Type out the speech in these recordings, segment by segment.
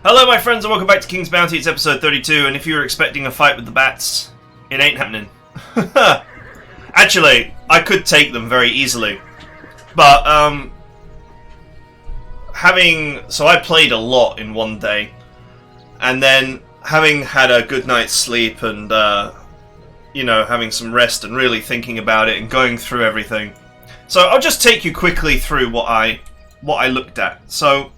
Hello my friends and welcome back to King's Bounty. It's episode 32, and if you were expecting a fight with the bats, it ain't happening. Actually, I could take them very easily. But, so I played a lot in one day, and then having had a good night's sleep and, having some rest and really thinking about it and going through everything. So I'll just take you quickly through what I looked at. So,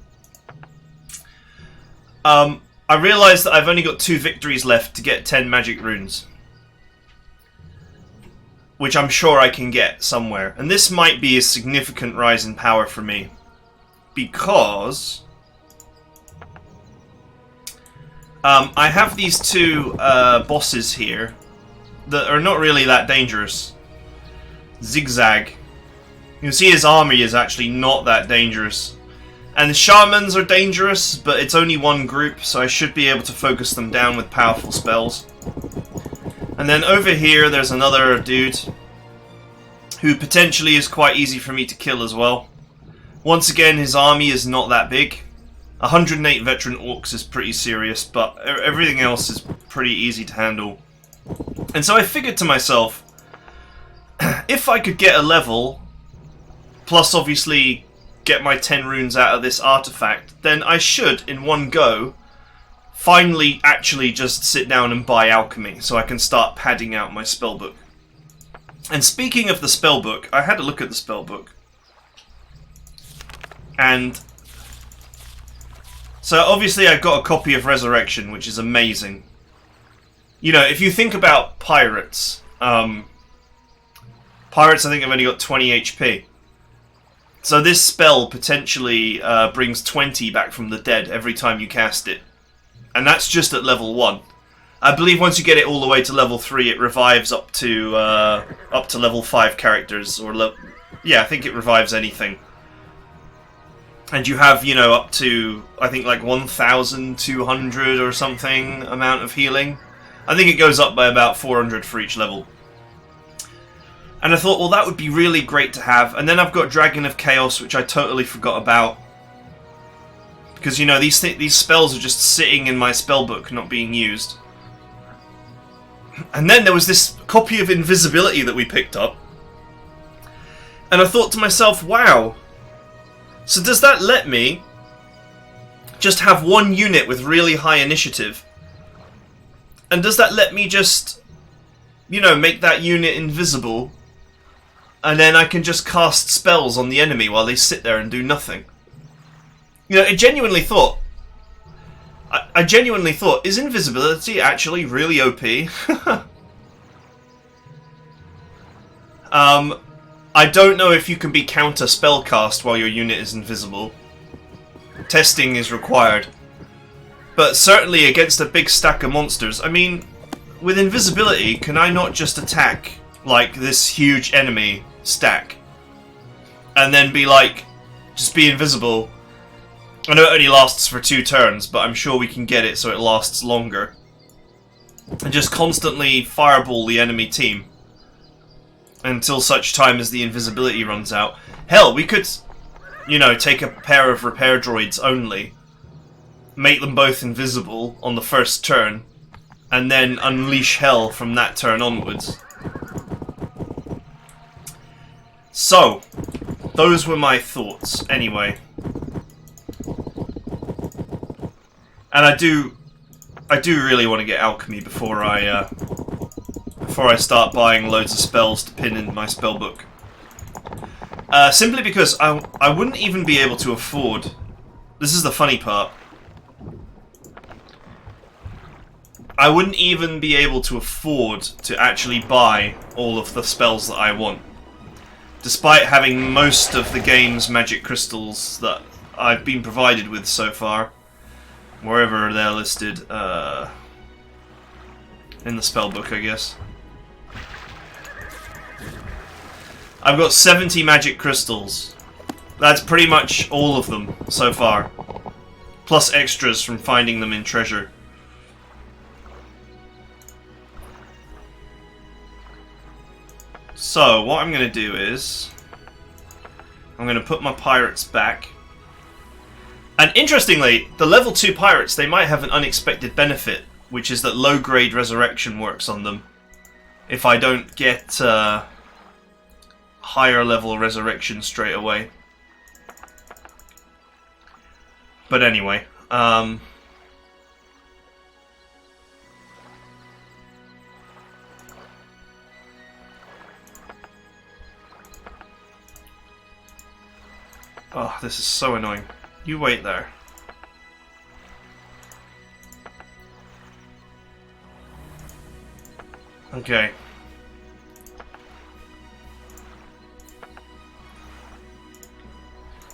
I realised that I've only got 2 victories left to get 10 magic runes. Which I'm sure I can get somewhere. And this might be a significant rise in power for me. Because I have these 2 bosses here that are not really that dangerous. Zigzag. You can see his army is actually not that dangerous. And the shamans are dangerous, but it's only one group, so I should be able to focus them down with powerful spells. And then over here there's another dude who potentially is quite easy for me to kill as well. Once again, his army is not that big. 108 veteran orcs is pretty serious, but everything else is pretty easy to handle. And so I figured to myself, if I could get a level, plus obviously get my 10 runes out of this artifact, then I should, in one go, finally actually just sit down and buy alchemy, so I can start padding out my spellbook. And speaking of the spellbook, I had a look at the spellbook. And so obviously I got a copy of Resurrection, which is amazing. You know, if you think about pirates, pirates I think have only got 20 HP. So this spell potentially brings 20 back from the dead every time you cast it. And that's just at level 1. I believe once you get it all the way to level 3, it revives up to level 5 characters. Yeah, I think it revives anything. And you have, up to, I think, like 1,200 or something amount of healing. I think it goes up by about 400 for each level. And I thought, well, that would be really great to have. And then I've got Dragon of Chaos, which I totally forgot about. Because, these spells are just sitting in my spellbook, not being used. And then there was this copy of Invisibility that we picked up. And I thought to myself, wow. So does that let me just have one unit with really high initiative? And does that let me just, make that unit invisible? And then I can just cast spells on the enemy while they sit there and do nothing. I genuinely thought, is invisibility actually really OP? I don't know if you can be counter spellcast while your unit is invisible. Testing is required. But certainly against a big stack of monsters, I mean, with invisibility, can I not just attack, like, this huge enemy stack? And then just be invisible. I know it only lasts for 2 turns, but I'm sure we can get it so it lasts longer. And just constantly fireball the enemy team. Until such time as the invisibility runs out. Hell, we could, take a pair of repair droids only. Make them both invisible on the first turn. And then unleash hell from that turn onwards. So, those were my thoughts, anyway. And I do really want to get alchemy before I start buying loads of spells to pin in my spellbook. Simply because I wouldn't even be able to afford. This is the funny part. I wouldn't even be able to afford to actually buy all of the spells that I want. Despite having most of the game's magic crystals that I've been provided with so far. Wherever they're listed, in the spellbook, I guess. I've got 70 magic crystals. That's pretty much all of them so far. Plus extras from finding them in treasure. So, what I'm going to do is I'm going to put my pirates back. And interestingly, the level 2 pirates, they might have an unexpected benefit, which is that low-grade resurrection works on them. If I don't get higher level resurrection straight away. But anyway, oh, this is so annoying. You wait there. Okay.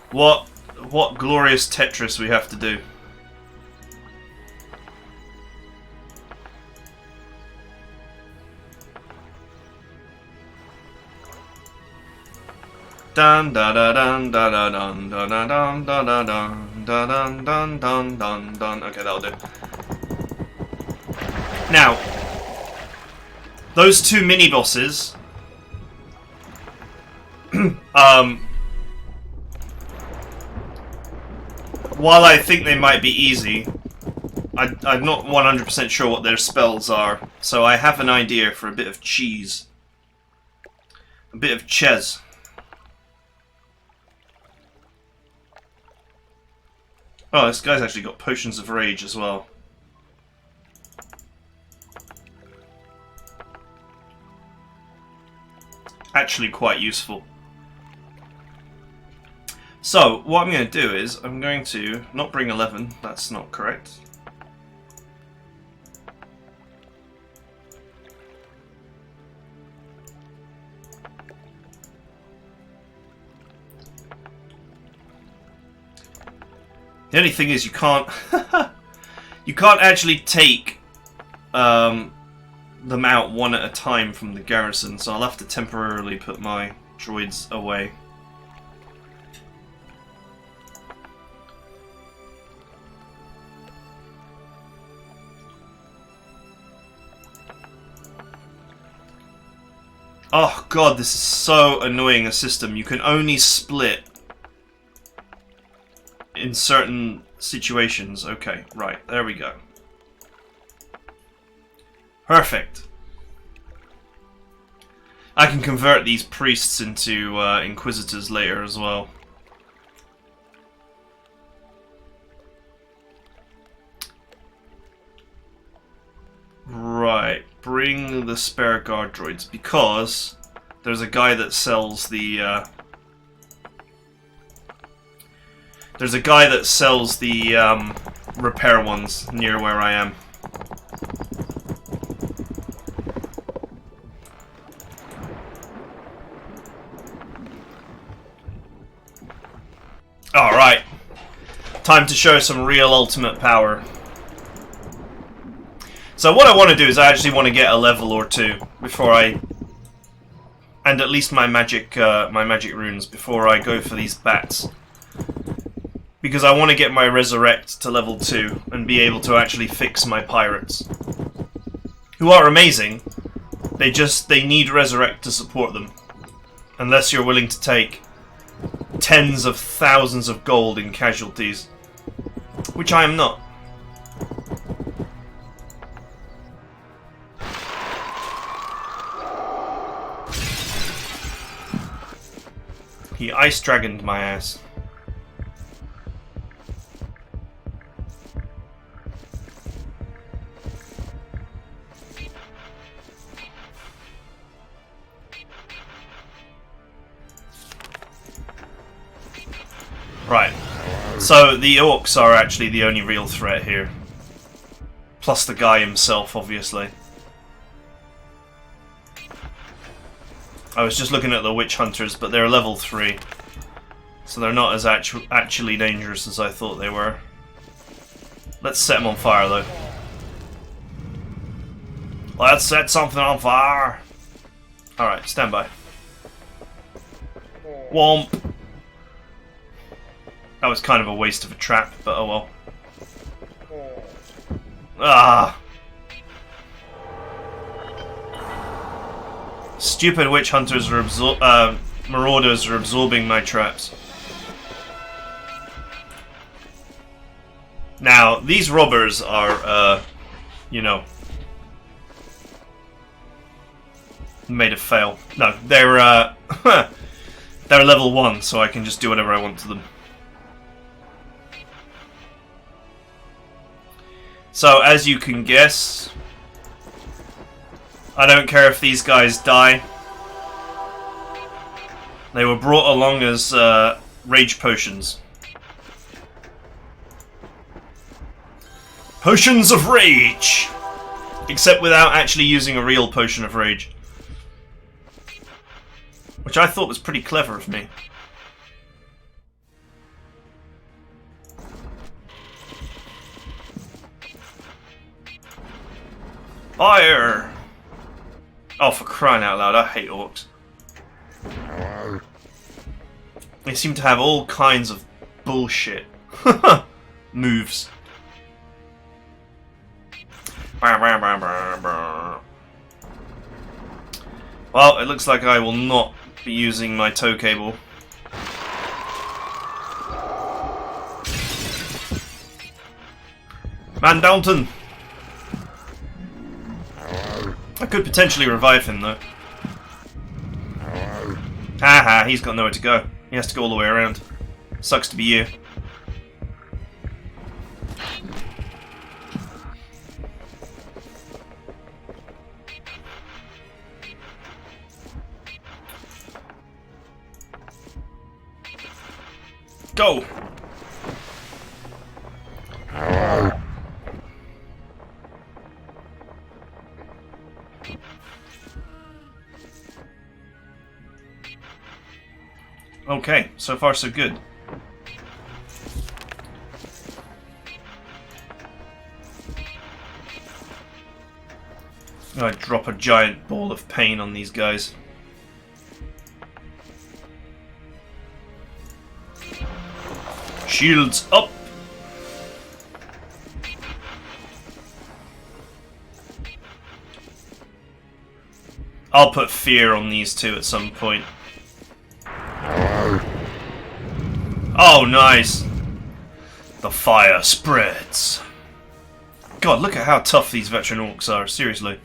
What glorious Tetris we have to do. Dun da da dun da da dun da da dun da da dun da dun dun dun dun dun. Okay, that'll do. Now, those two mini bosses. While I think they might be easy, I'm not 100% sure what their spells are, so I have an idea for a bit of cheese. A bit of ches. Oh, this guy's actually got potions of rage as well. Actually quite useful. So, what I'm going to do is, I'm going to not bring 11, that's not correct. The only thing is you can't you can't actually take them out one at a time from the garrison, so I'll have to temporarily put my droids away. Oh god, this is so annoying a system. You can only split in certain situations. Okay, right, there we go. Perfect. I can convert these priests into inquisitors later as well. Right, bring the spare guard droids, because there's a guy that sells the repair ones near where I am. Alright, time to show some real ultimate power. So what I want to do is I actually want to get a level or two before I, and at least my magic runes before I go for these bats, because I want to get my resurrect to level 2 and be able to actually fix my pirates, who are amazing. They need resurrect to support them, unless you're willing to take tens of thousands of gold in casualties, which I am not. He ice dragoned my ass. Right. So the orcs are actually the only real threat here. Plus the guy himself, obviously. I was just looking at the witch hunters, but they're level 3. So they're not as actually dangerous as I thought they were. Let's set them on fire, though. Let's set something on fire! Alright, stand by. Womp! That was kind of a waste of a trap, but oh well. Ah! Stupid witch hunters are marauders are absorbing my traps. Now, these robbers are, you know, made of fail. No, they're, they're level 1, so I can just do whatever I want to them. So, as you can guess, I don't care if these guys die. They were brought along as rage potions. Potions of rage! Except without actually using a real potion of rage. Which I thought was pretty clever of me. Fire! Oh, for crying out loud, I hate orcs. They seem to have all kinds of bullshit moves. Well, it looks like I will not be using my tow cable. Man Downton! I could potentially revive him though. Haha, he's got nowhere to go. He has to go all the way around. Sucks to be you. Go! Okay, so far so good. I drop a giant ball of pain on these guys. Shields up! I'll put fear on these two at some point. Oh, nice! The fire spreads. God, look at how tough these veteran orcs are, seriously.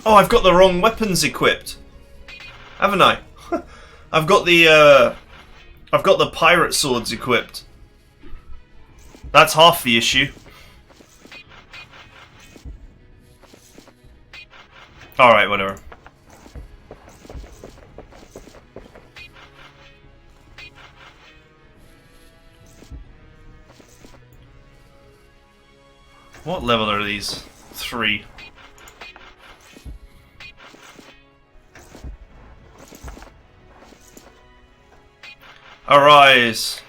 Oh, I've got the wrong weapons equipped. Haven't I? I've got the pirate swords equipped. That's half the issue. Alright, whatever. What level are these? 3. Arise!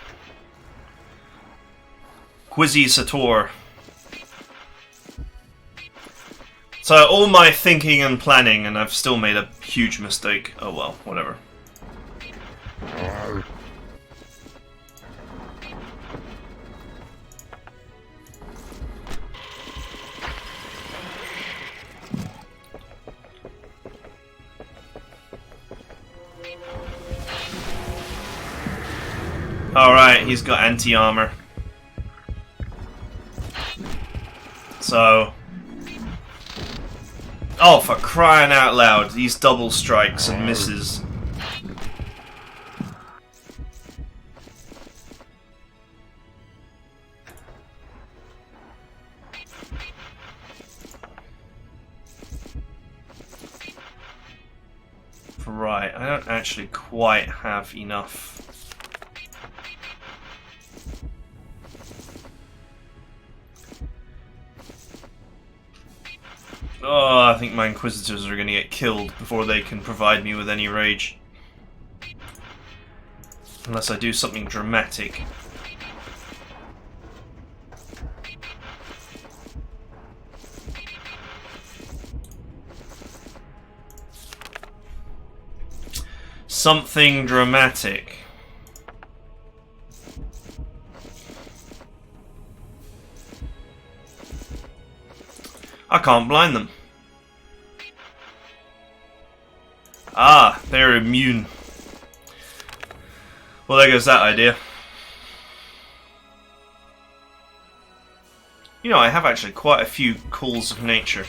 Quizzy Sator. So, all my thinking and planning, and I've still made a huge mistake. Oh well, whatever. Alright, he's got anti-armor. So... Oh, for crying out loud, these double strikes and misses. Right, I don't actually quite have enough. Oh, I think my Inquisitors are going to get killed before they can provide me with any rage. Unless I do something dramatic. Something dramatic. I can't blind them. Ah, they're immune. Well, there goes that idea. You know, I have actually quite a few calls of nature.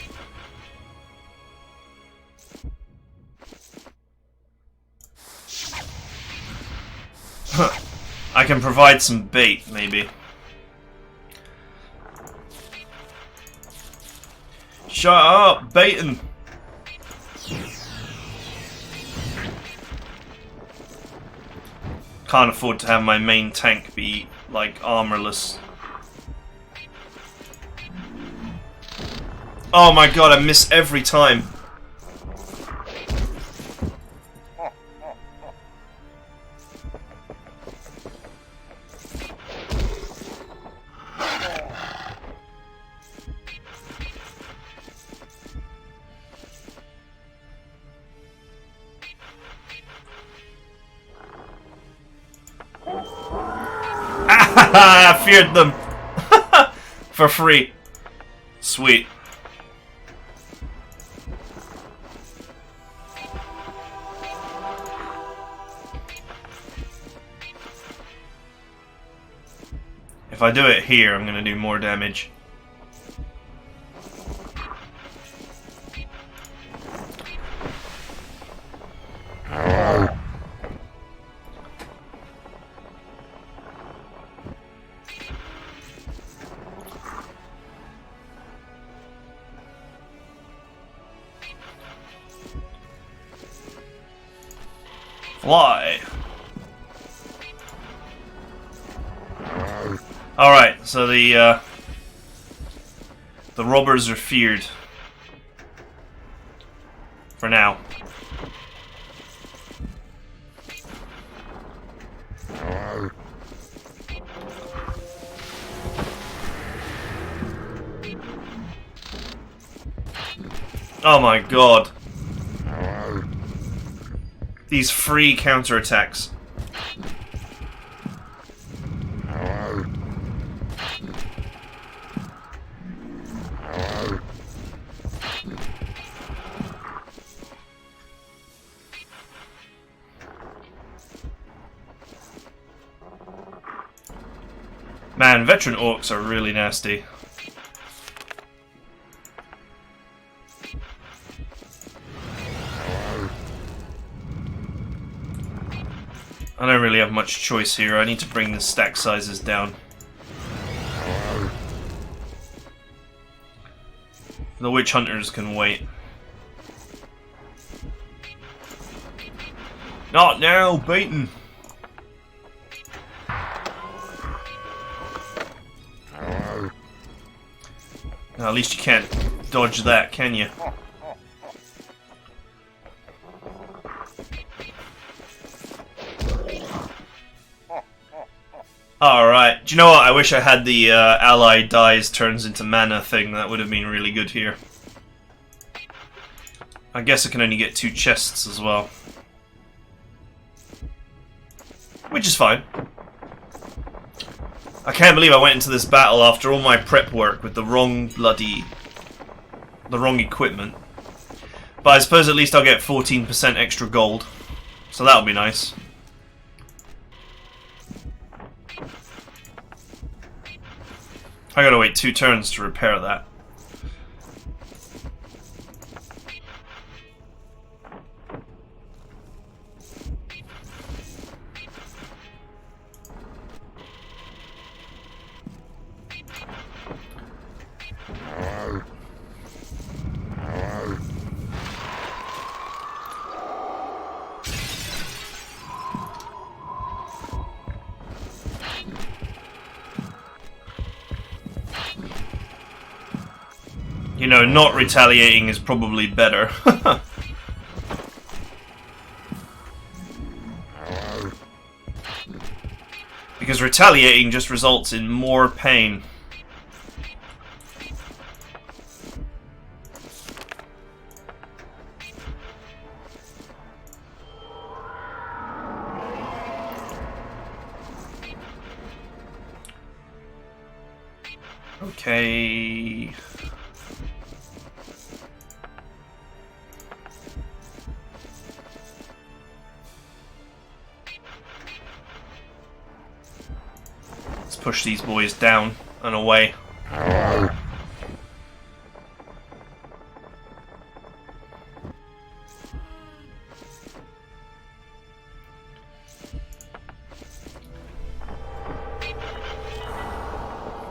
I can provide some bait, maybe. Shut up, baiting! Can't afford to have my main tank be, like, armorless. Oh my god, I miss every time. I feared them. For free. Sweet. If I do it here, I'm going to do more damage. Fly. Alright, so the robbers are feared. For now. Oh my god. These free counterattacks. Man, veteran orcs are really nasty. I don't really have much choice here. I need to bring the stack sizes down. The witch hunters can wait. Not now, Baton. Now, at least you can't dodge that, can you? Alright, do you know what? I wish I had the ally dies turns into mana thing. That would have been really good here. I guess I can only get 2 chests as well. Which is fine. I can't believe I went into this battle after all my prep work with the wrong equipment. But I suppose at least I'll get 14% extra gold. So that'll be nice. I gotta wait 2 turns to repair that. You know, not retaliating is probably better. Because retaliating just results in more pain. Okay. push these boys down and away.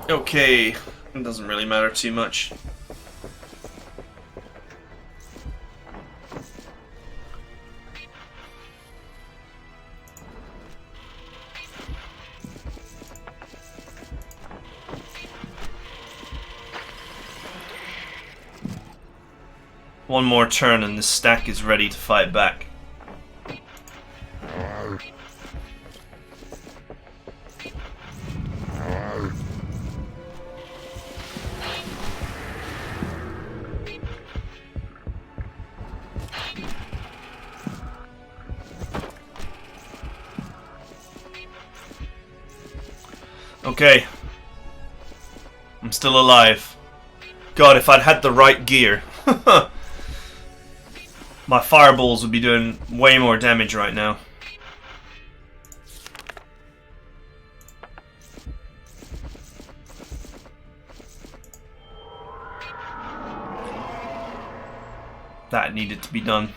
Okay, it doesn't really matter too much. One more turn and the stack is ready to fight back. Okay. I'm still alive. God, if I'd had the right gear. My fireballs would be doing way more damage right now. That needed to be done.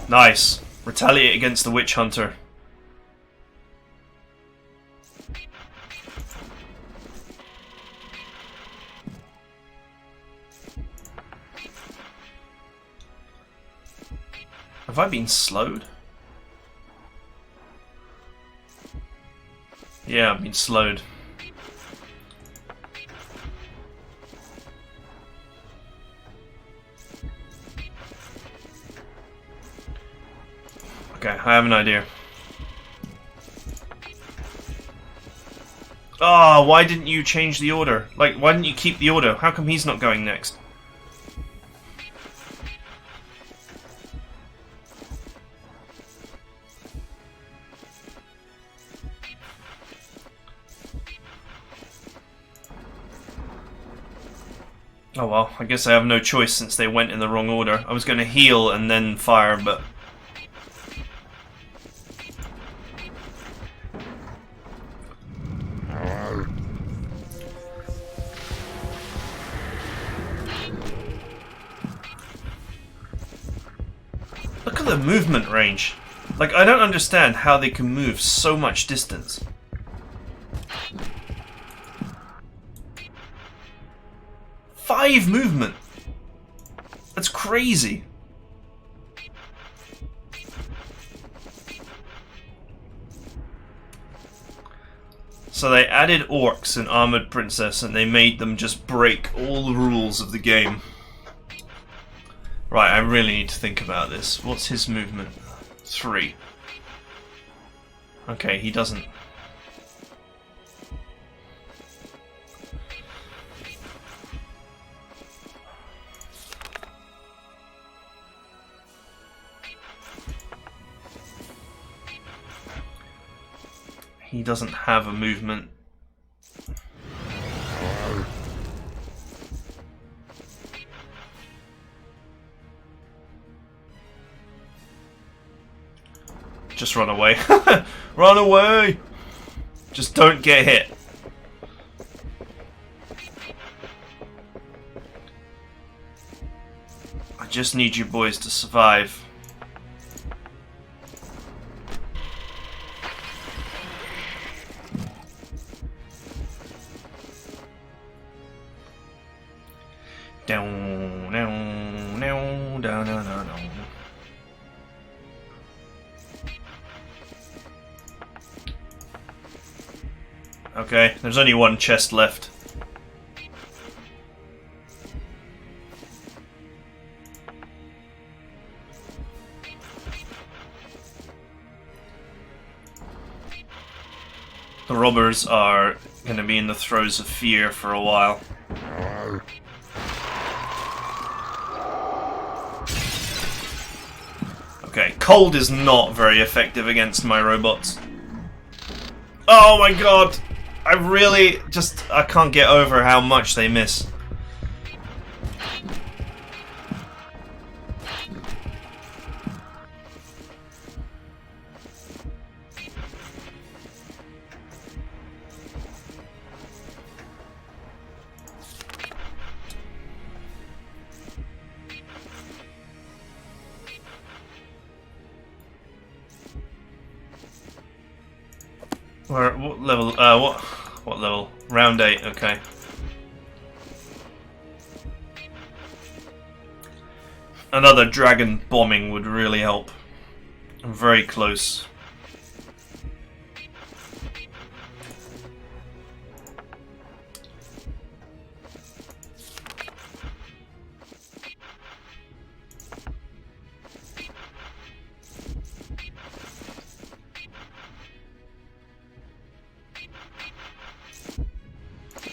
Nice. Retaliate against the witch hunter. Have I been slowed? Yeah, I've been slowed. Okay, I have an idea. Ah, why didn't you change the order? Like, why didn't you keep the order? How come he's not going next? Oh well, I guess I have no choice since they went in the wrong order. I was going to heal and then fire, but... Look at the movement range. Like, I don't understand how they can move so much distance. Five movement! That's crazy. So they added orcs and Armored Princess and they made them just break all the rules of the game. Right, I really need to think about this. What's his movement? 3. Okay, he doesn't. He doesn't have a movement. Just run away. Run away! Just don't get hit. I just need you boys to survive. Down, down, down, down, down, down. Okay, there's only one chest left. The robbers are going to be in the throes of fear for a while. Okay, cold is not very effective against my robots. Oh my god! I can't get over how much they miss. What level? What level? Round 8. Okay. Another dragon bombing would really help. I'm very close.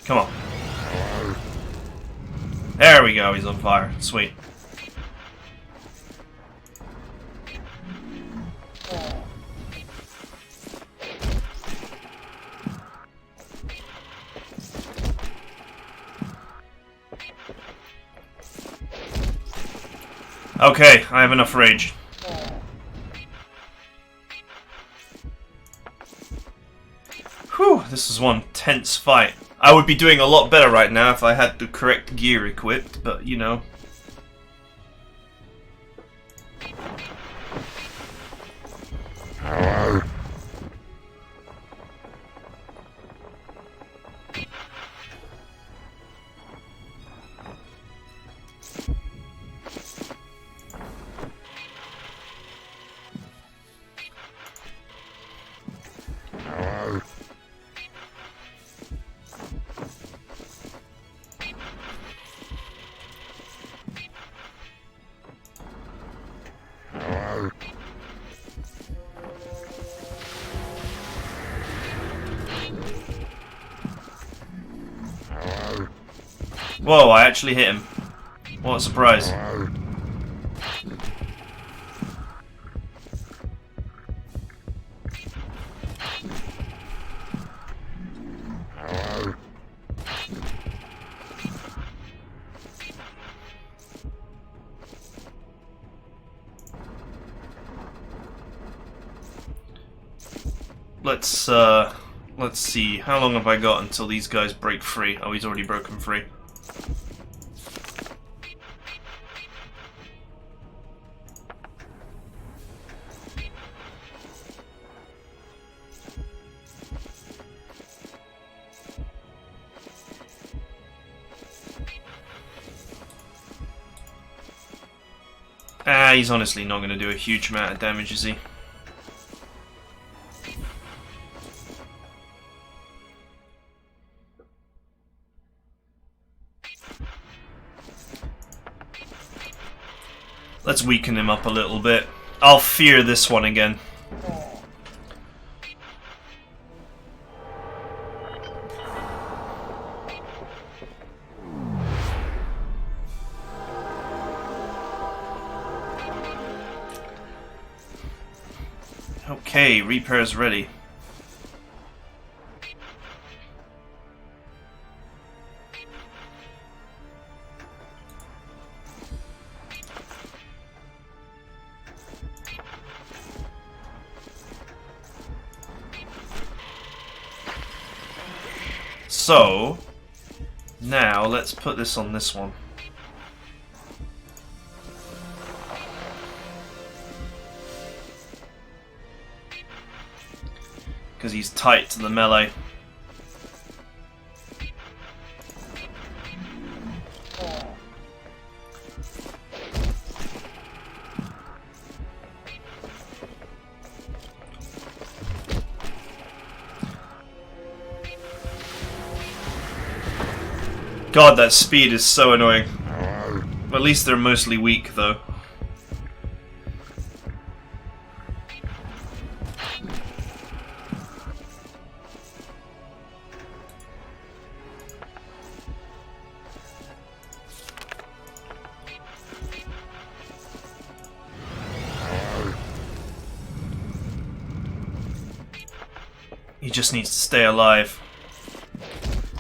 Come on. There we go, he's on fire. Sweet. Okay, I have enough rage. Whew, this is one tense fight. I would be doing a lot better right now if I had the correct gear equipped, but you know. Whoa, I actually hit him. What a surprise. Let's see. How long have I got until these guys break free? Oh, he's already broken free. He's honestly not going to do a huge amount of damage, is he? Let's weaken him up a little bit. I'll fear this one again. Okay, Reaper's ready. So, now let's put this on this one. Because he's tight to the melee. God, that speed is so annoying. At least they're mostly weak, though. He just needs to stay alive.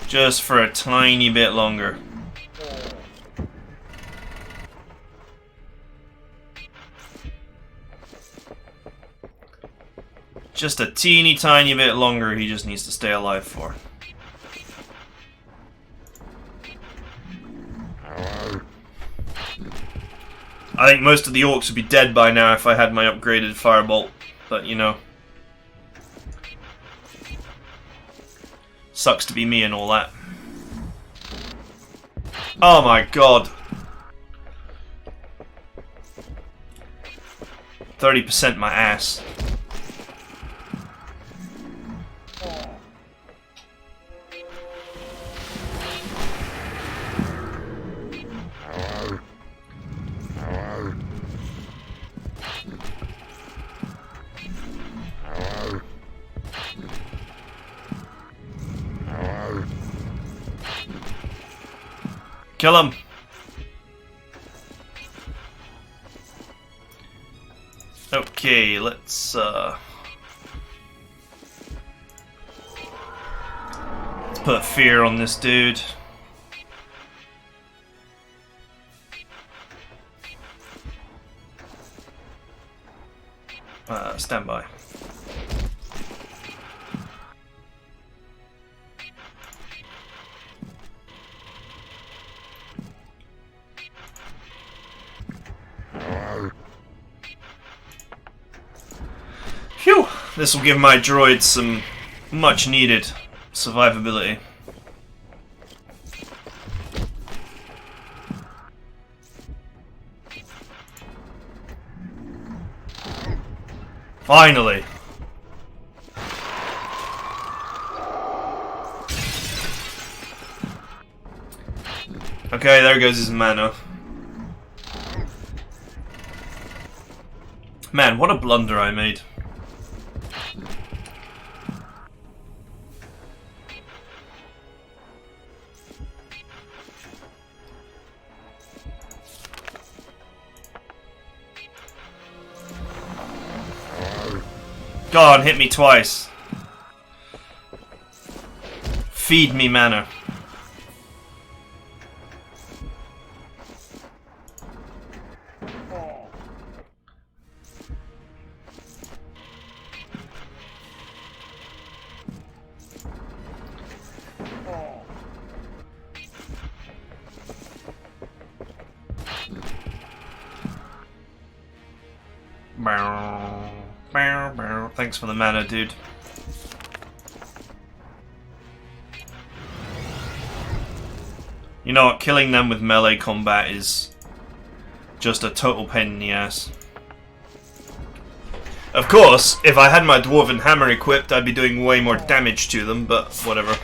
Just for a tiny bit longer. Just a teeny tiny bit longer he just needs to stay alive for. I think most of the orcs would be dead by now if I had my upgraded firebolt, but you know. Sucks to be me and all that. Oh my god. 30% my ass. Kill him! Okay, let's put fear on this dude. Stand by. Phew! This will give my droids some much needed survivability. Finally! Okay, there goes his mana. Man, what a blunder I made. God, hit me twice. Feed me mana. Thanks for the mana, dude. You know what? Killing them with melee combat is just a total pain in the ass. Of course, if I had my Dwarven Hammer equipped, I'd be doing way more damage to them, but whatever.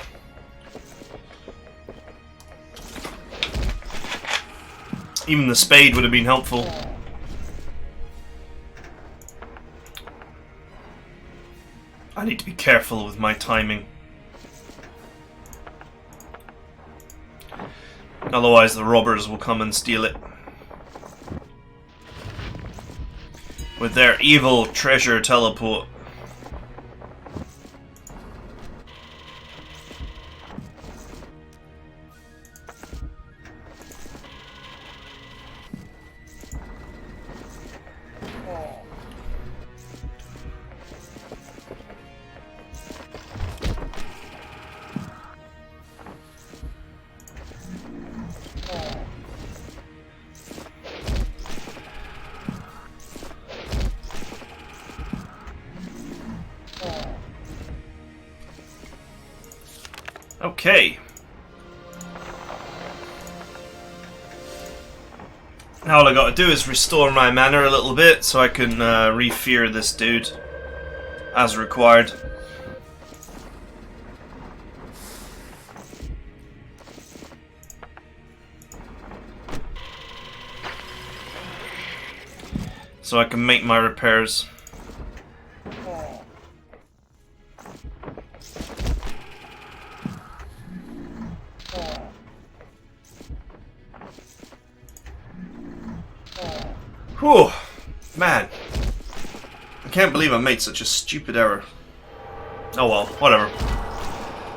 Even the Spade would have been helpful. I need to be careful with my timing. Otherwise the robbers will come and steal it. With their evil treasure teleport. Okay. Now all I gotta do is restore my mana a little bit so I can re-fear this dude as required. So I can make my repairs. Whew, man. I can't believe I made such a stupid error. Oh well, whatever.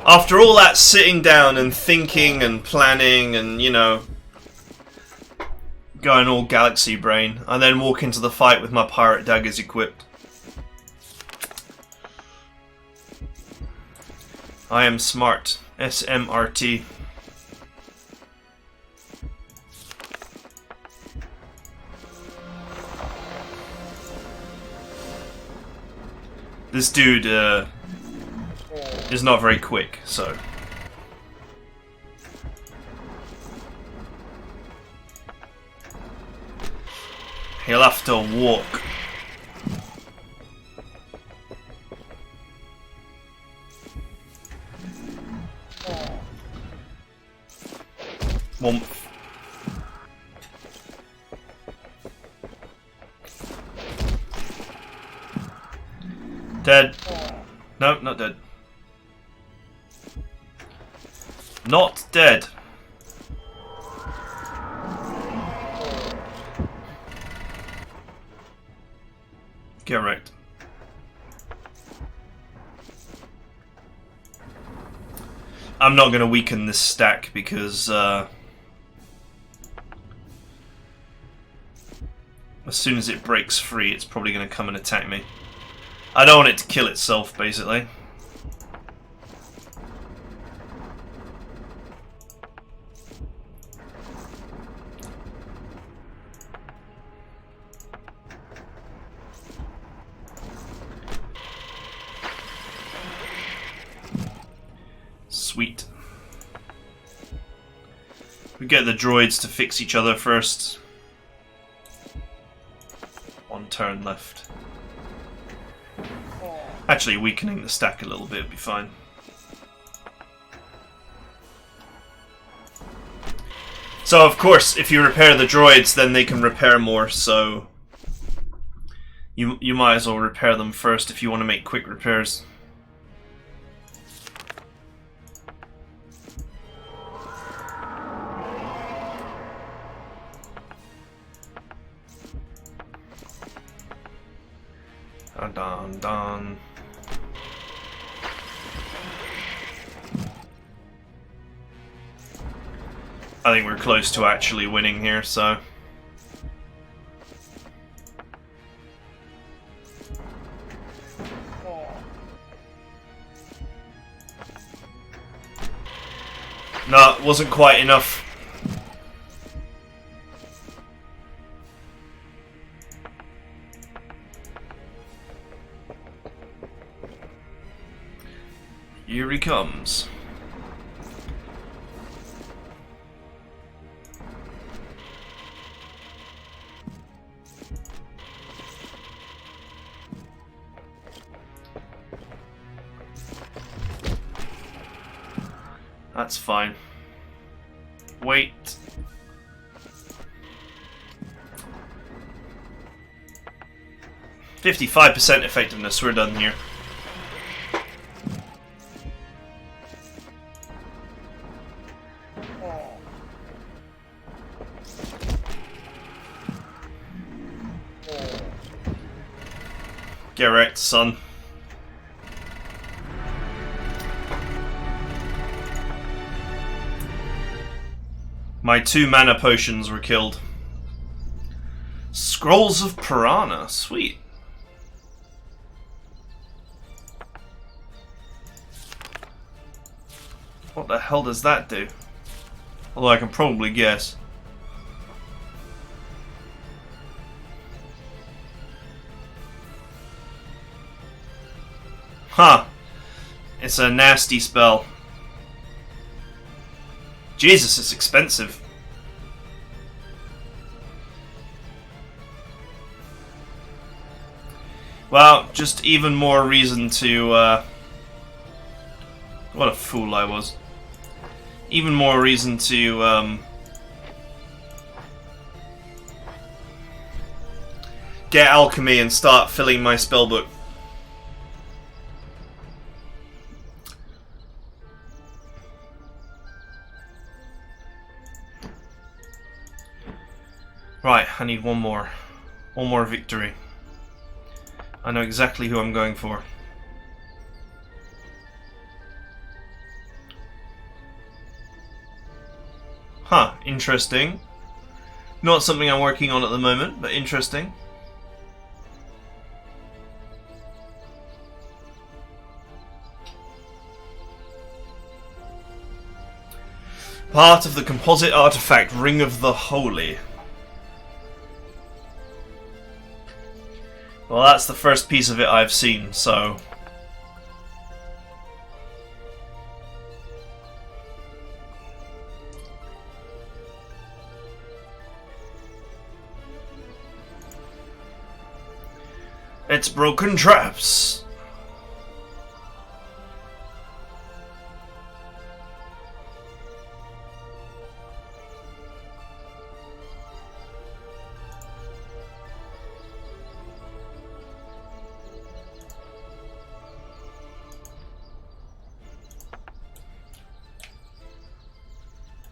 After all that sitting down and thinking and planning and, you know, going all galaxy brain, I then walk into the fight with my pirate daggers equipped. I am smart. SMRT. This dude is not very quick, so... he'll have to walk. Womp. Dead. No, not dead. Not dead. Get wrecked. I'm not going to weaken this stack because as soon as it breaks free, it's probably going to come and attack me. I don't want it to kill itself, basically. Sweet. We get the droids to fix each other first. One turn left. Actually, weakening the stack a little bit would be fine. So, of course, if you repair the droids, then they can repair more, so... You might as well repair them first if you want to make quick repairs. Dun dun. I think we're close to actually winning here, so... No, it wasn't quite enough. Here he comes. That's fine. Wait. %55 effectiveness, we're done here. Get wrecked, son. My 2 mana potions were killed. Scrolls of Piranha, sweet. What the hell does that do? Although I can probably guess. Huh. It's a nasty spell. Jesus, it's expensive. Well, just even more reason to, what a fool I was. Even more reason to, get alchemy and start filling my spellbook. Right, I need one more. One more victory. I know exactly who I'm going for. Interesting. Not something I'm working on at the moment, but interesting. Part of the composite artifact Ring of the Holy. Well, that's the first piece of it I've seen, so... It's broken traps.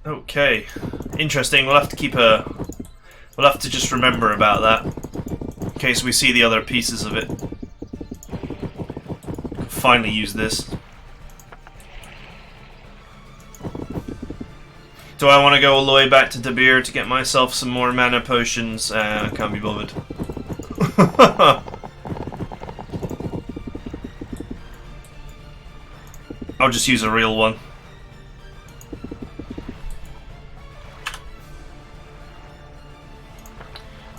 Okay, interesting. We'll have to keep a... We'll have to just remember about that in case we see the other pieces of it. Finally use this. Do I want to go all the way back to Dabir to get myself some more mana potions? I can't be bothered. I'll just use a real one.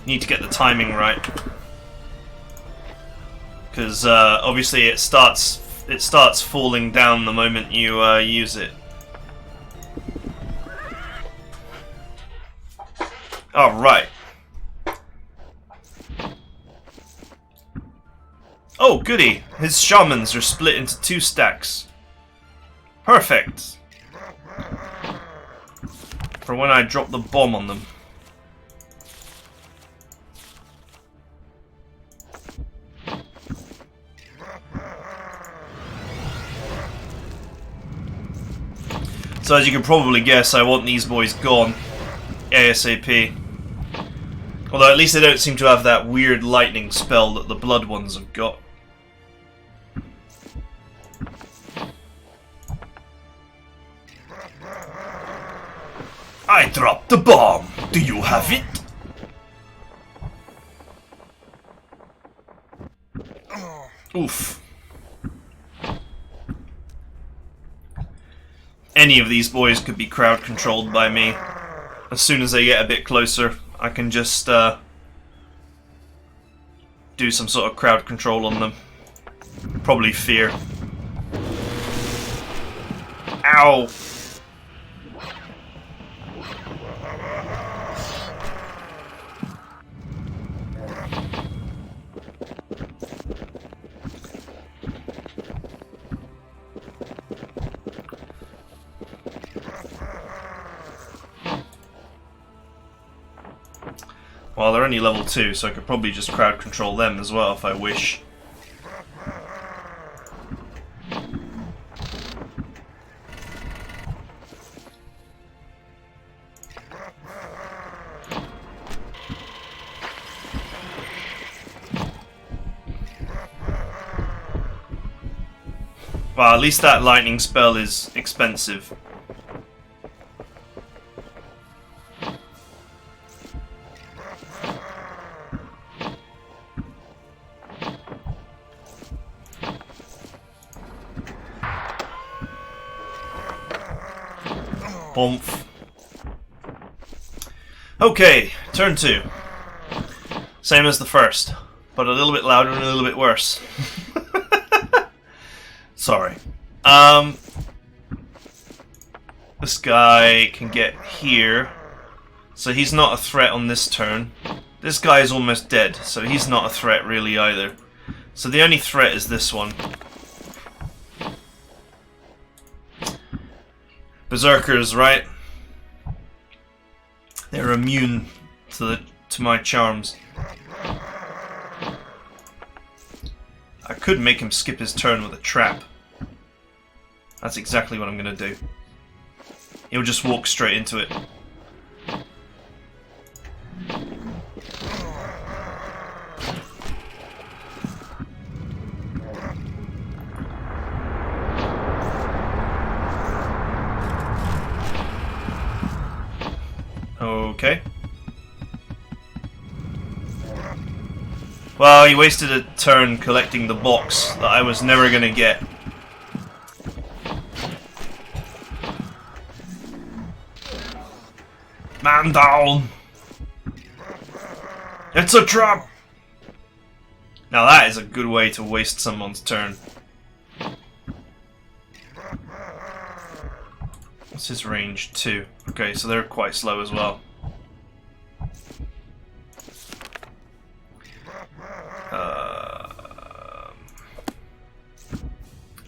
Need to get the timing right, because obviously it starts falling down the moment you use it. All right. Oh, goody! His shamans are split into 2 stacks. Perfect. For when I drop the bomb on them. So as you can probably guess, I want these boys gone ASAP. Although at least they don't seem to have that weird lightning spell that the blood ones have got. I dropped the bomb. Do you have it? Oof. Any of these boys could be crowd controlled by me. As soon as they get a bit closer, I can just do some sort of crowd control on them. Probably fear. Ow! Well, they're only level 2, so I could probably just crowd control them as well if I wish. Well, at least that lightning spell is expensive. Oomph. Okay, turn 2. Same as the first, but a little bit louder and a little bit worse. Sorry. This guy can get here, so he's not a threat on this turn. This guy is almost dead, so he's not a threat really either. So the only threat is this one. Berserkers, right? They're immune to my charms. I could make him skip his turn with a trap. That's exactly what I'm gonna do. He'll just walk straight into it. Okay. Well, he wasted a turn collecting the box that I was never gonna get. Man down! It's a trap! Now that is a good way to waste someone's turn. What's his range? 2. Okay, so they're quite slow as well.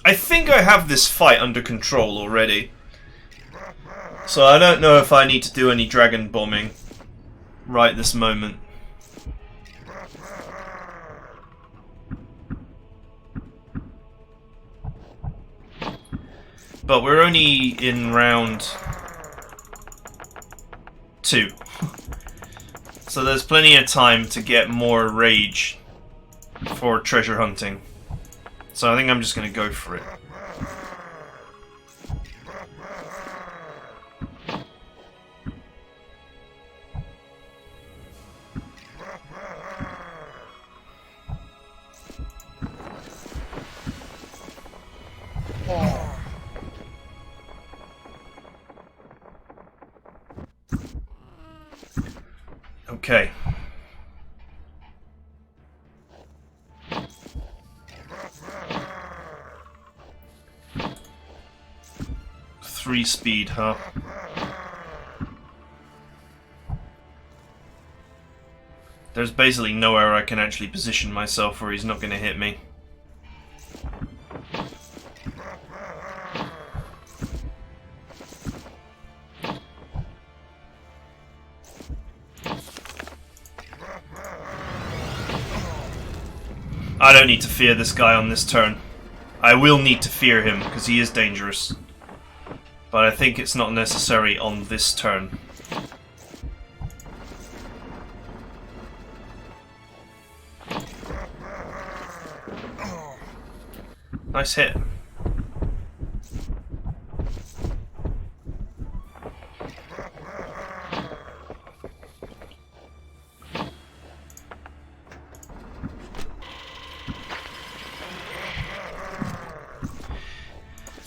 I think I have this fight under control already. So I don't know if I need to do any dragon bombing right this moment. But we're only in round 2. So there's plenty of time to get more rage for treasure hunting. So I think I'm just going to go for it. Okay. Three speed, huh? There's basically nowhere I can actually position myself where he's not going to hit me. I don't need to fear this guy on this turn. I will need to fear him, because he is dangerous. But I think it's not necessary on this turn. Nice hit.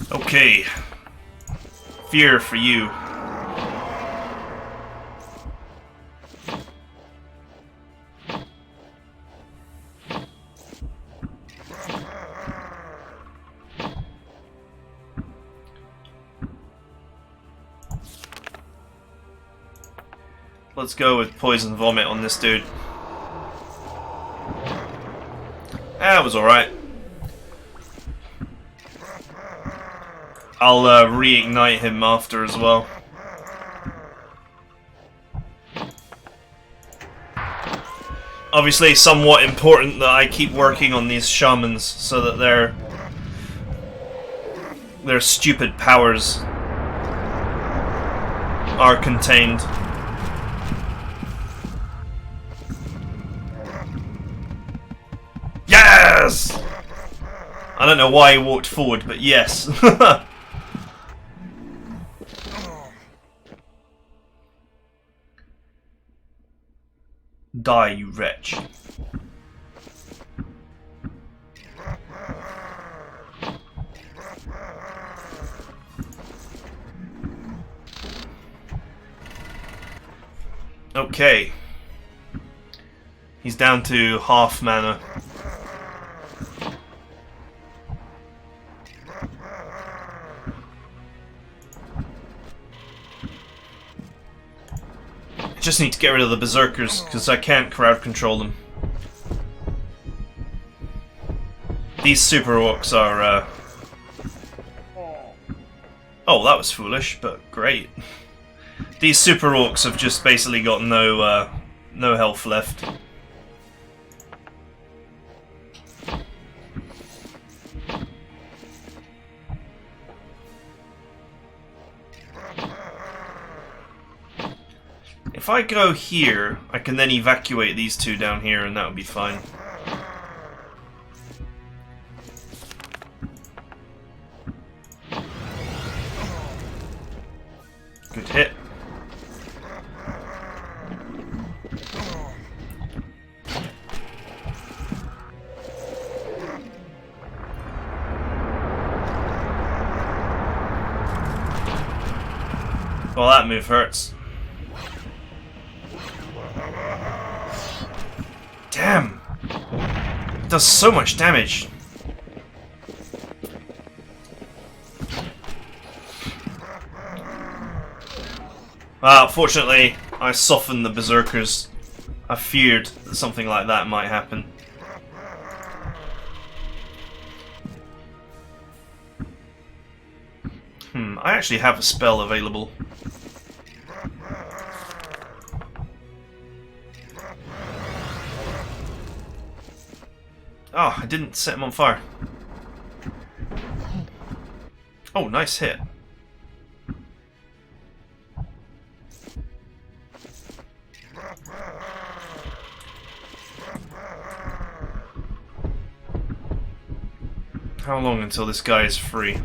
Okay. Fear for you. Let's go with poison vomit on this dude. That was alright. I'll reignite him after as well. Obviously somewhat important that I keep working on these shamans so that their stupid powers are contained. Yes! I don't know why he walked forward, but yes. Die, you wretch. Okay. He's down to half mana. I just need to get rid of the berserkers because I can't crowd control them. These super orcs are oh, that was foolish, but great. These super orcs have just basically got no health left. If I go here, I can then evacuate these two down here and that would be fine. Good hit. Well, that move hurts. Damn! It does so much damage. Well, fortunately, I softened the berserkers. I feared that something like that might happen. I actually have a spell available. Oh, I didn't set him on fire. Oh, nice hit. How long until this guy is free?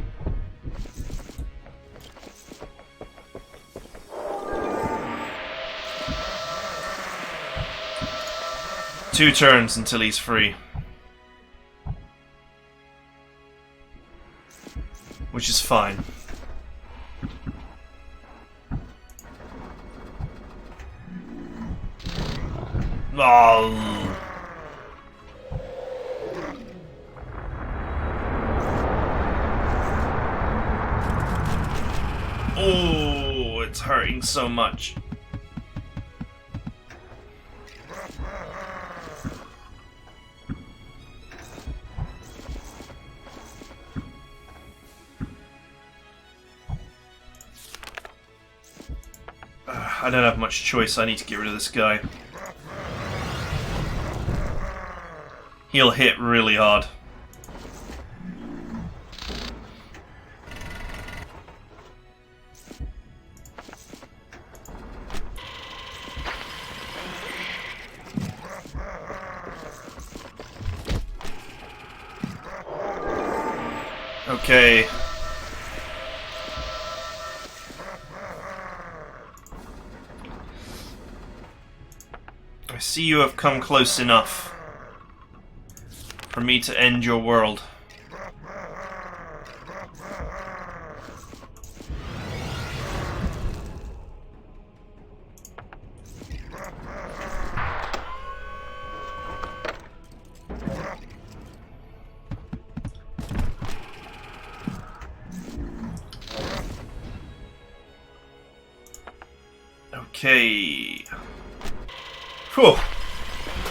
Two turns until he's free. Which is fine. Oh. Oh, it's hurting so much. I don't have much choice. I need to get rid of this guy. He'll hit really hard. Okay. I see you have come close enough for me to end your world. Okay. Whew.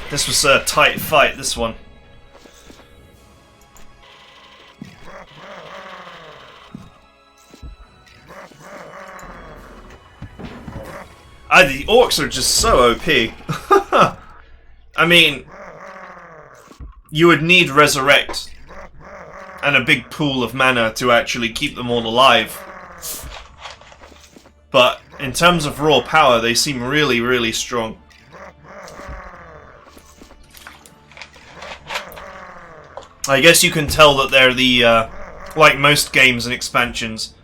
This was a tight fight, this one. The orcs are just so OP. I mean, you would need Resurrect and a big pool of mana to actually keep them all alive. But in terms of raw power, they seem really, really strong. I guess you can tell that they're the, like most games and expansions,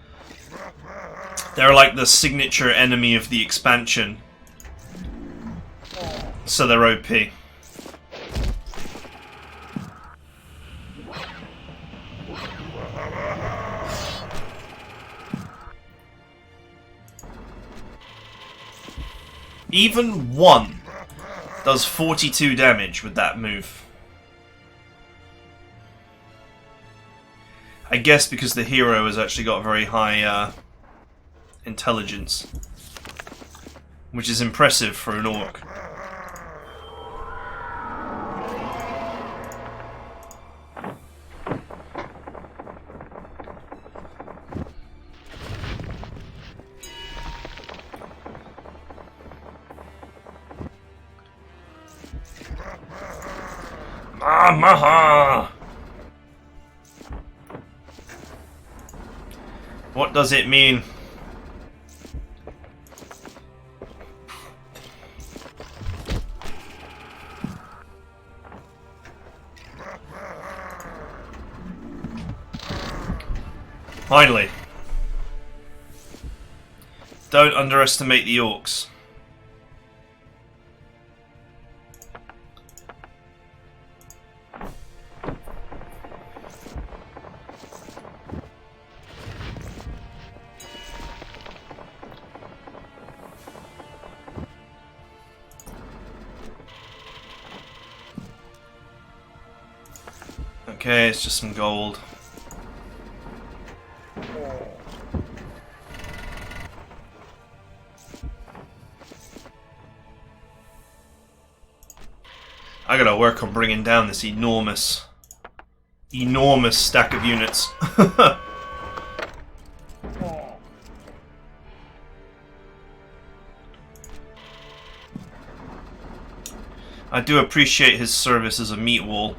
they're like the signature enemy of the expansion. So they're OP. Even one does 42 damage with that move. I guess because the hero has actually got very high intelligence, which is impressive for an orc. Maha! What does it mean? Finally. Don't underestimate the orcs. Okay, it's just some gold. I gotta work on bringing down this enormous stack of units. I do appreciate his service as a meat wall.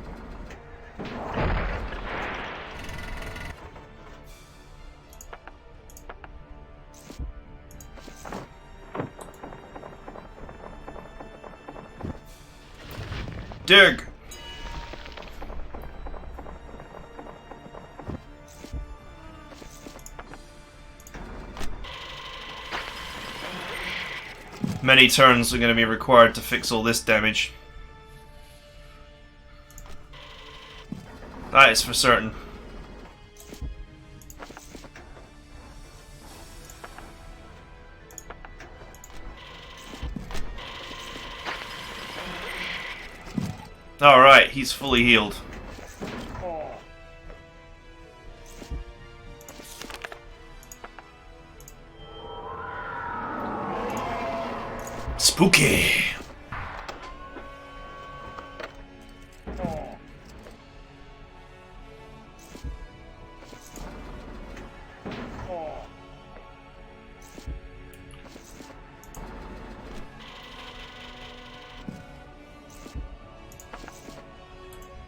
Dig! Many turns are going to be required to fix all this damage. That is for certain. Alright, he's fully healed. Spooky!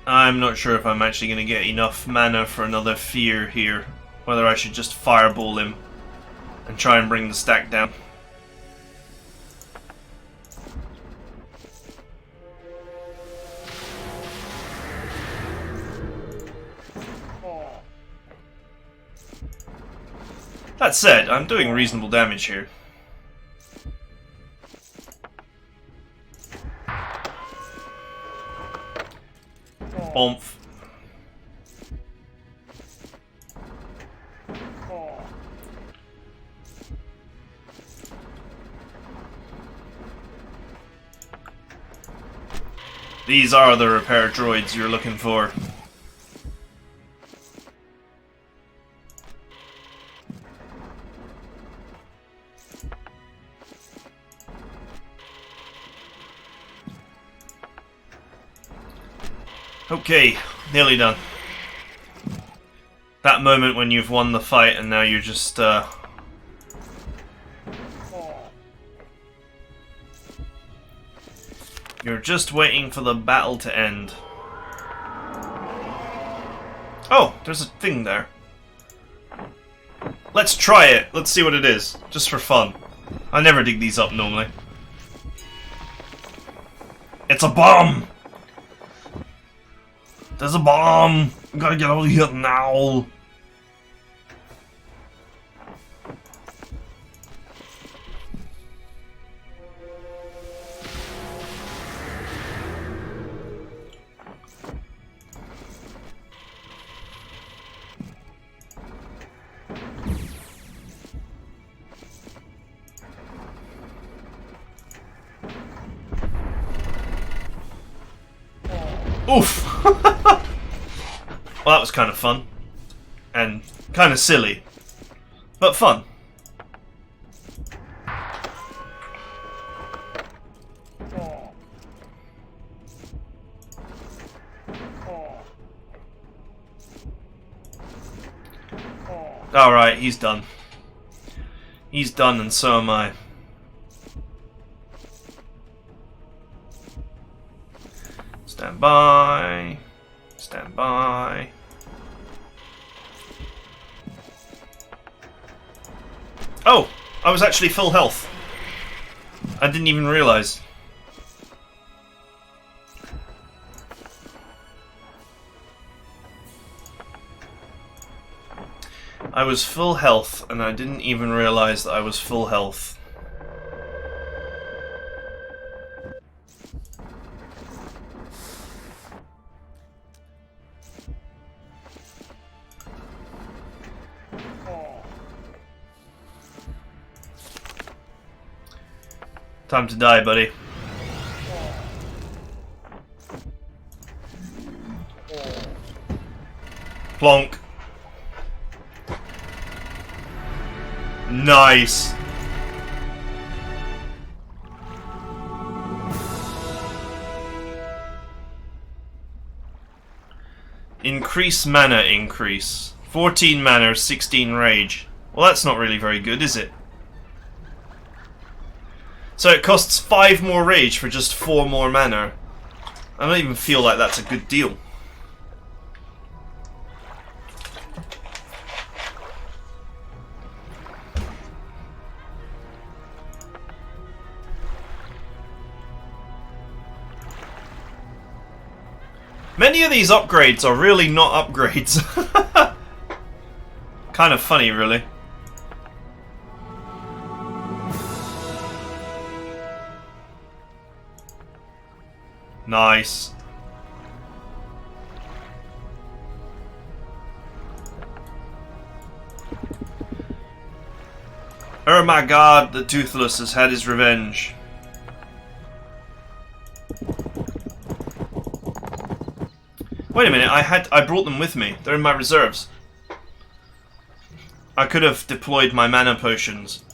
I'm not sure if I'm actually going to get enough mana for another fear here. Whether I should just fireball him and try and bring the stack down. That said, I'm doing reasonable damage here. Oomph. These are the repair droids you're looking for. Okay, nearly done. That moment when you've won the fight and now you're just, you're just waiting for the battle to end. Oh, there's a thing there. Let's try it. Let's see what it is, just for fun. I never dig these up normally. It's a bomb! There's a bomb! We gotta get out of here now! Oof! Well, that was kind of fun. And kind of silly. But fun. Alright, he's done. He's done and so am I. Stand by. Stand by. Oh! I was actually full health. I didn't even realise. I was full health and I didn't even realise that I was full health. Time to die, buddy. Plonk. Nice. Increase mana increase. 14 mana, 16 rage. Well, that's not really very good, is it? So it costs 5 more rage for just 4 more mana. I don't even feel like that's a good deal. Many of these upgrades are really not upgrades. Kind of funny, really. Nice. Oh my god, the Toothless has had his revenge. Wait a minute, I brought them with me. They're in my reserves. I could have deployed my mana potions.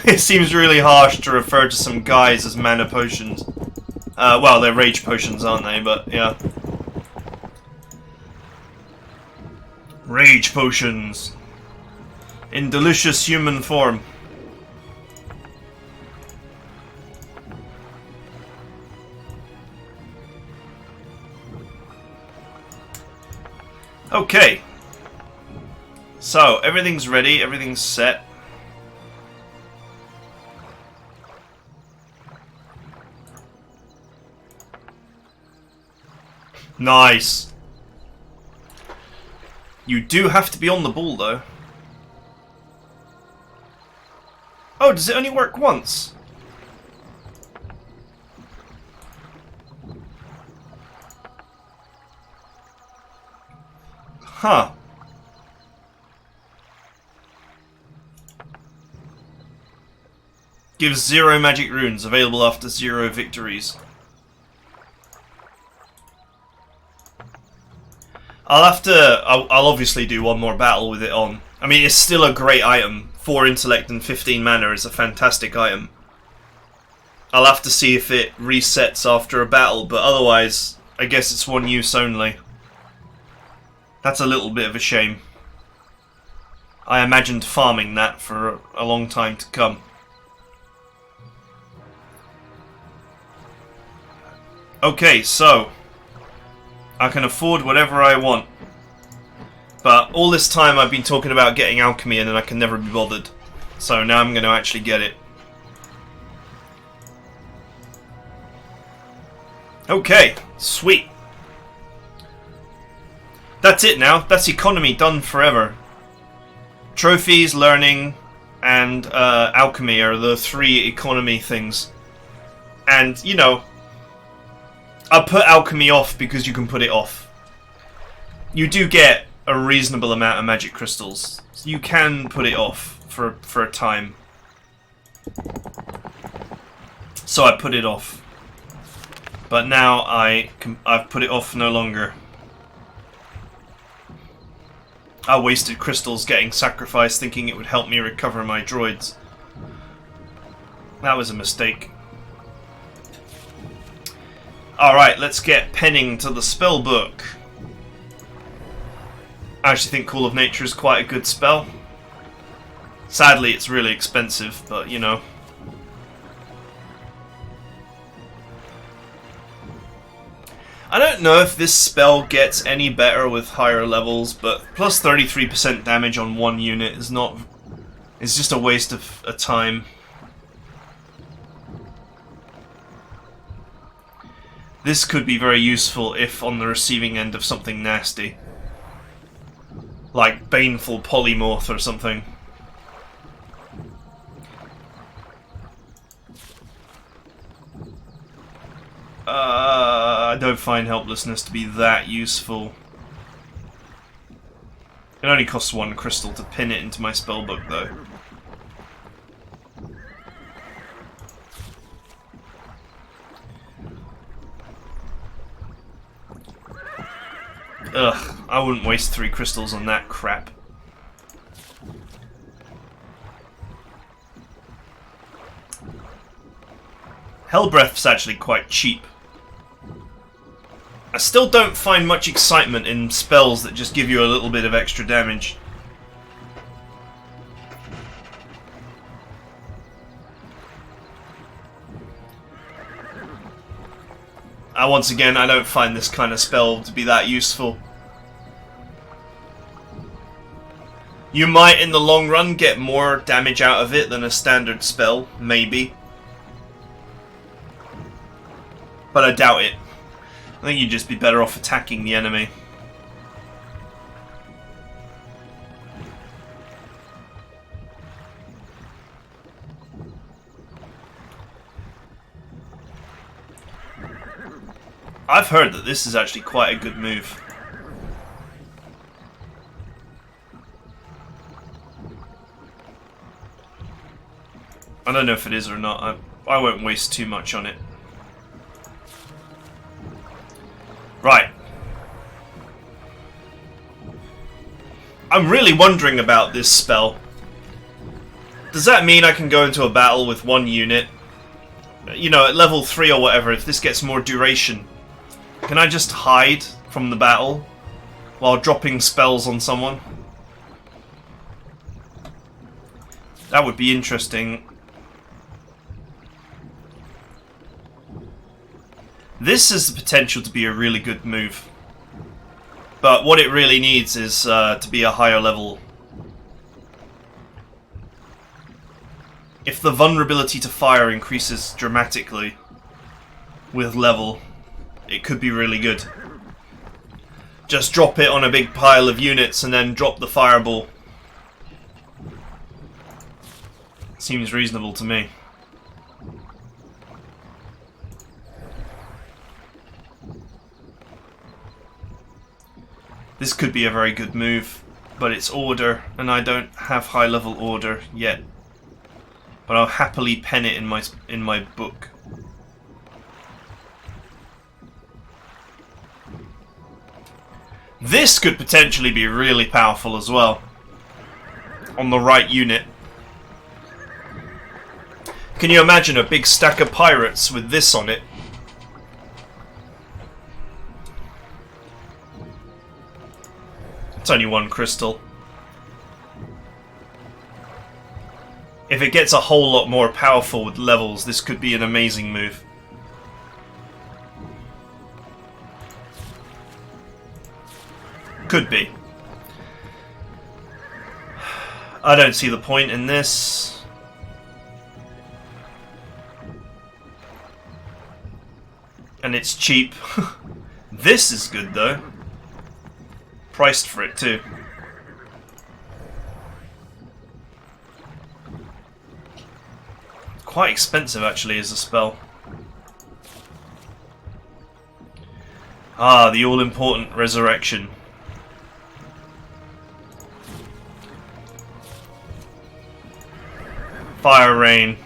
It seems really harsh to refer to some guys as mana potions. Well, they're rage potions, aren't they? But, yeah. Rage potions. In delicious human form. Okay. So, everything's ready, everything's set. Nice. You do have to be on the ball, though. Oh, does it only work once? Huh. Gives 0 magic runes, available after 0 victories. I'll obviously do one more battle with it on. I mean, it's still a great item. 4 intellect and 15 mana is a fantastic item. I'll have to see if it resets after a battle, but otherwise, I guess it's one use only. That's a little bit of a shame. I imagined farming that for a long time to come. Okay, so I can afford whatever I want. But all this time I've been talking about getting alchemy in and I can never be bothered. So now I'm going to actually get it. Okay, sweet. That's it now. That's economy done forever. Trophies, learning, and alchemy are the 3 economy things. And, you know, I put alchemy off because you can put it off. You do get a reasonable amount of magic crystals. So you can put it off for a time. So I put it off. But now I've put it off no longer. I wasted crystals getting sacrificed thinking it would help me recover my droids. That was a mistake. Alright, let's get penning to the spell book. I actually think Call of Nature is quite a good spell. Sadly, it's really expensive, but you know. I don't know if this spell gets any better with higher levels, but plus 33% damage on 1 unit is not... It's just a waste of a time. This could be very useful if on the receiving end of something nasty. Like Baneful Polymorph or something. I don't find Helplessness to be that useful. It only costs 1 crystal to pin it into my spellbook, though. Ugh. I wouldn't waste 3 crystals on that crap. Hellbreath's actually quite cheap. I still don't find much excitement in spells that just give you a little bit of extra damage. Once again, I don't find this kind of spell to be that useful. You might, in the long run, get more damage out of it than a standard spell, maybe. But I doubt it. I think you'd just be better off attacking the enemy. I've heard that this is actually quite a good move. I don't know if it is or not. I won't waste too much on it. Right. I'm really wondering about this spell. Does that mean I can go into a battle with 1 unit? You know, at level 3 or whatever, if this gets more duration, can I just hide from the battle while dropping spells on someone? That would be interesting. This has the potential to be a really good move. But what it really needs is to be a higher level. If the vulnerability to fire increases dramatically with level, it could be really good. Just drop it on a big pile of units and then drop the fireball. Seems reasonable to me. This could be a very good move, but it's order, and I don't have high level order yet. But I'll happily pen it in my book. This could potentially be really powerful as well, on the right unit. Can you imagine a big stack of pirates with this on it? It's only 1 crystal. If it gets a whole lot more powerful with levels, this could be an amazing move. Could be. I don't see the point in this. And it's cheap. This is good though. Priced for it too. Quite expensive actually as a spell. Ah, the all-important resurrection. Fire rain.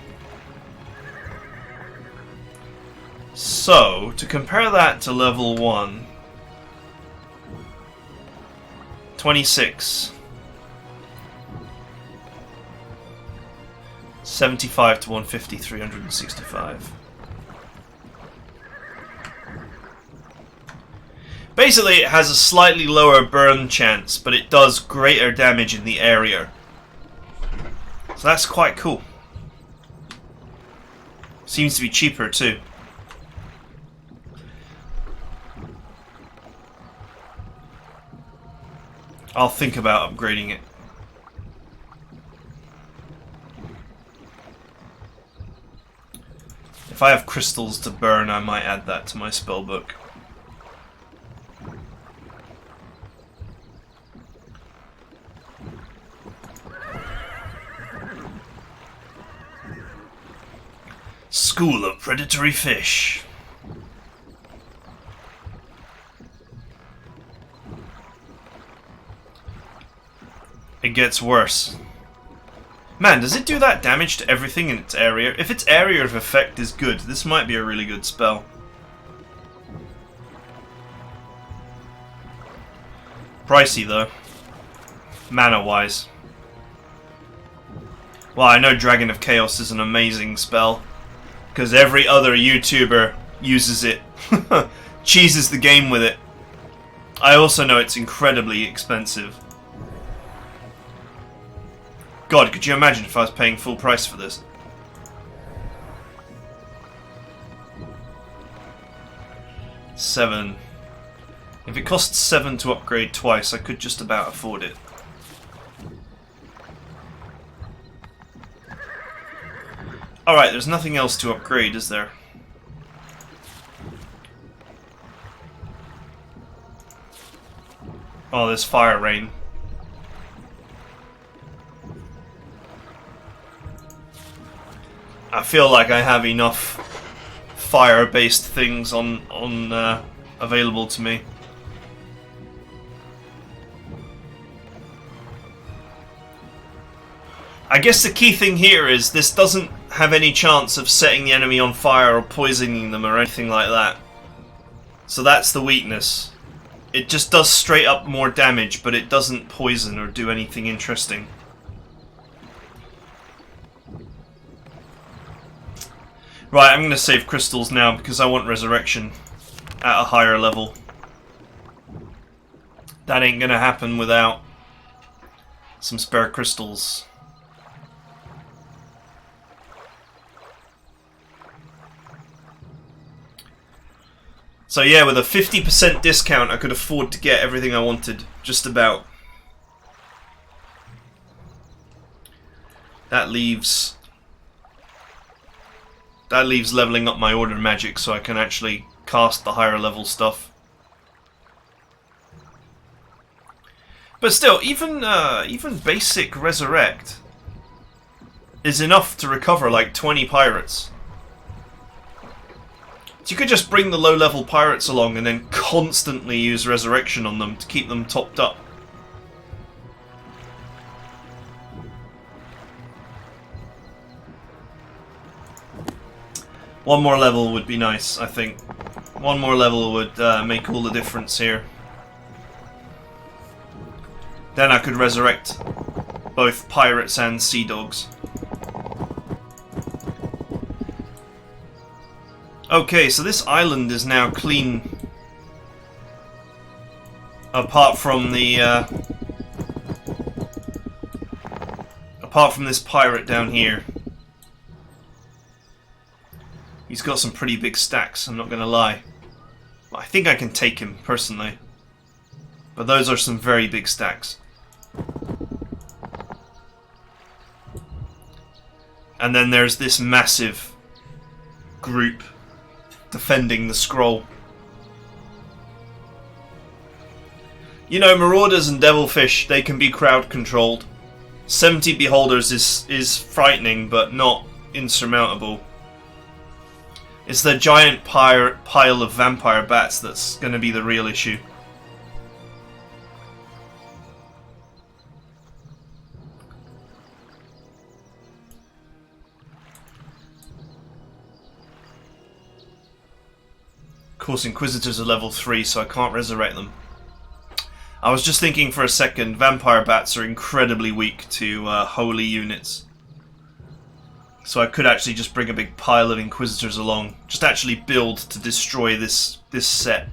So, to compare that to level 1, 26. 75 to 150, 365. Basically, it has a slightly lower burn chance, but it does greater damage in the area. So that's quite cool. Seems to be cheaper too. I'll think about upgrading it. If I have crystals to burn, I might add that to my spellbook. School of predatory fish. It gets worse. Man, does it do that damage to everything in its area? If its area of effect is good, this might be a really good spell. Pricey though, mana-wise. Well, I know Dragon of Chaos is an amazing spell, because every other YouTuber uses it. Cheeses the game with it. I also know it's incredibly expensive. God, could you imagine if I was paying full price for this? $7. If it costs $7 to upgrade twice, I could just about afford it. Alright, there's nothing else to upgrade, is there? Oh, there's Fire Rain. I feel like I have enough fire-based things on available to me. I guess the key thing here is this doesn't have any chance of setting the enemy on fire or poisoning them or anything like that. So that's the weakness. It just does straight up more damage, but it doesn't poison or do anything interesting. Right, I'm going to save crystals now because I want resurrection at a higher level. That ain't going to happen without some spare crystals. So yeah, with a 50% discount I could afford to get everything I wanted, just about. That leaves leveling up my order magic so I can actually cast the higher level stuff. But still, even basic resurrect is enough to recover like 20 pirates. So you could just bring the low level pirates along and then constantly use resurrection on them to keep them topped up. One more level would be nice, I think. One more level would make all the difference here. Then I could resurrect both pirates and sea dogs. Okay, so this island is now clean. Apart from the apart from this pirate down here. He's got some pretty big stacks, I'm not gonna lie. I think I can take him, personally. But those are some very big stacks. And then there's this massive group defending the scroll. You know, marauders and devilfish, they can be crowd controlled. 70 beholders is frightening, but not insurmountable. It's the giant pile of vampire bats that's going to be the real issue. Of course, Inquisitors are level 3, so I can't resurrect them. I was just thinking for a second, vampire bats are incredibly weak to holy units. So I could actually just bring a big pile of Inquisitors along. Just actually build to destroy this set.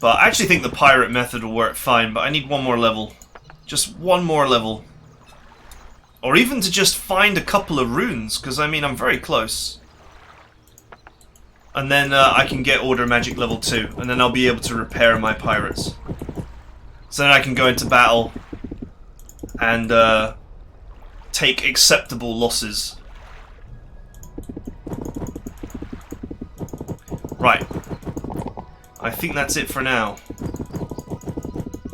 But I actually think the pirate method will work fine, but I need one more level. Just one more level. Or even to just find a couple of runes, because I mean I'm very close. And then I can get Order Magic level 2, and then I'll be able to repair my pirates. So then I can go into battle and take acceptable losses. Right. I think that's it for now.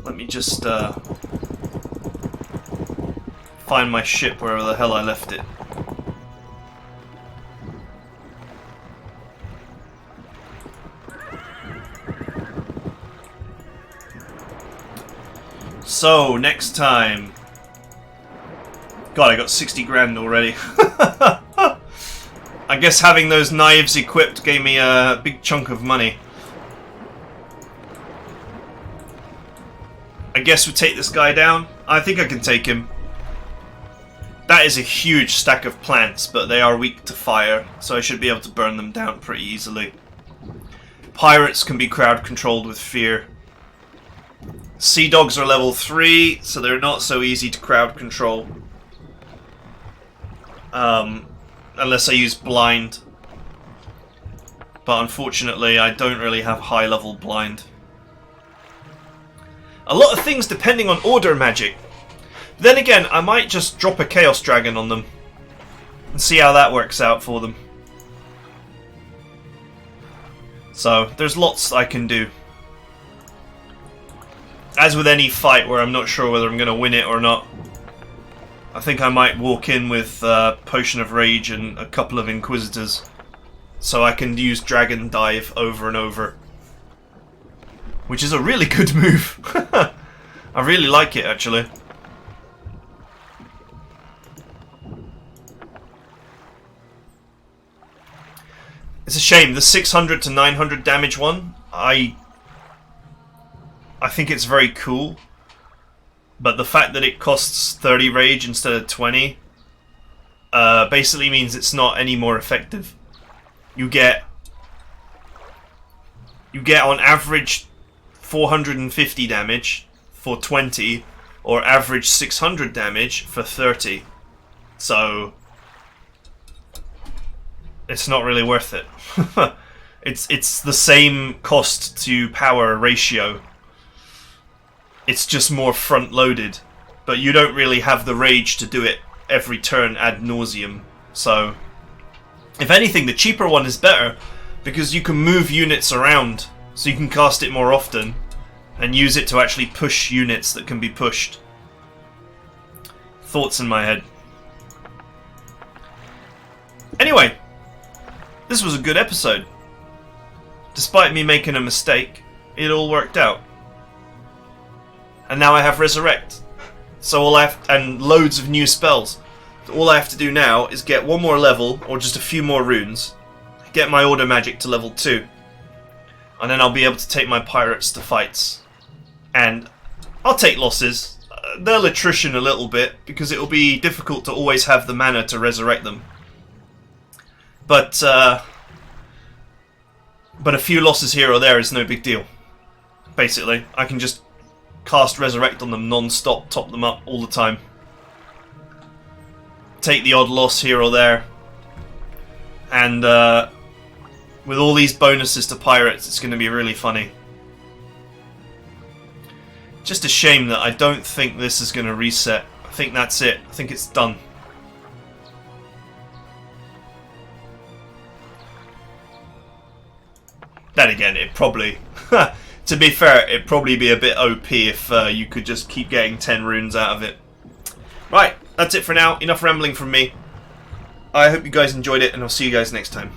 Let me just find my ship wherever the hell I left it. So, next time. God, I got 60 grand already. I guess having those knives equipped gave me a big chunk of money. I guess we take this guy down. I think I can take him. That is a huge stack of plants, but they are weak to fire, so I should be able to burn them down pretty easily. Pirates can be crowd controlled with fear. Sea dogs are level 3, so they're not so easy to crowd control. Unless I use blind. But unfortunately, I don't really have high level blind. A lot of things depending on order magic. Then again, I might just drop a Chaos Dragon on them and see how that works out for them. So, there's lots I can do. As with any fight where I'm not sure whether I'm going to win it or not, I think I might walk in with Potion of Rage and a couple of Inquisitors, so I can use Dragon Dive over and over. Which is a really good move. I really like it, actually. It's a shame, the 600 to 900 damage one, I think it's very cool, but the fact that it costs 30 rage instead of 20 basically means it's not any more effective. You get on average 450 damage for 20, or average 600 damage for 30. So it's not really worth it. It's the same cost to power ratio. It's just more front loaded, but you don't really have the rage to do it every turn ad nauseum. So if anything, the cheaper one is better, because you can move units around, so you can cast it more often and use it to actually push units that can be pushed. Thoughts in my head. Anyway, this was a good episode. Despite me making a mistake, it all worked out. And now I have Resurrect. So all I have, and loads of new spells. All I have to do now is get one more level, or just a few more runes, get my Order Magic to level 2, and then I'll be able to take my pirates to fights. And I'll take losses. They'll attrition a little bit, because it'll be difficult to always have the mana to resurrect them. But a few losses here or there is no big deal. Basically, I can just cast Resurrect on them non-stop, top them up all the time. Take the odd loss here or there. And with all these bonuses to pirates, it's going to be really funny. Just a shame that I don't think this is going to reset. I think that's it. I think it's done. Then again, it probably... to be fair, it'd probably be a bit OP if you could just keep getting 10 runes out of it. Right, that's it for now. Enough rambling from me. I hope you guys enjoyed it, and I'll see you guys next time.